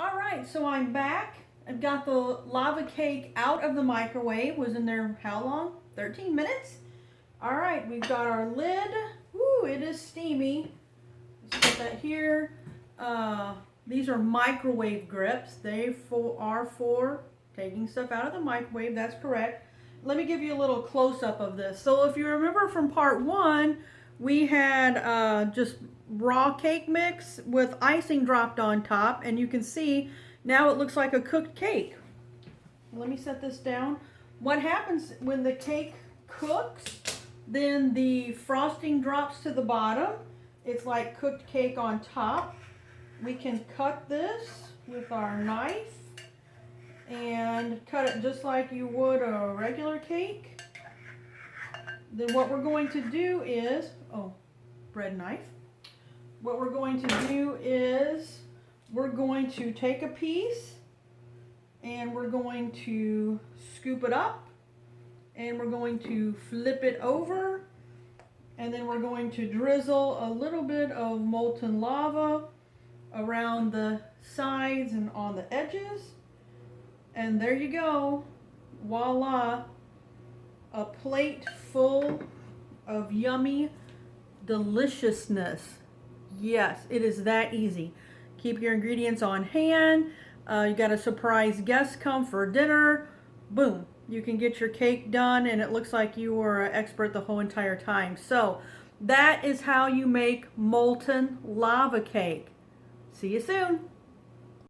All right, so I'm back. I've got the lava cake out of the microwave. Was in there how long? 13 minutes. All right, we've got our lid. Woo, it is steamy. Let's put that here. These are microwave grips. They are for taking stuff out of the microwave. That's correct. Let me give you a little close-up of this. So if you remember from part one, we had just raw cake mix with icing dropped on top, and you can see now it looks like a cooked cake. Let me set this down. What happens when the cake cooks, then the frosting drops to the bottom. It's like cooked cake on top. We can cut this with our knife and cut it just like you would a regular cake. Then what we're going to do is, bread knife. What we're going to do is we're going to take a piece and we're going to scoop it up and we're going to flip it over, and then we're going to drizzle a little bit of molten lava around the sides and on the edges. And there you go. Voila. A plate full of yummy deliciousness. Yes, it is that easy. Keep your ingredients on hand. You got a surprise guest come for dinner. Boom. You can get your cake done and it looks like you were an expert the whole entire time. So that is how you make molten lava cake. See you soon.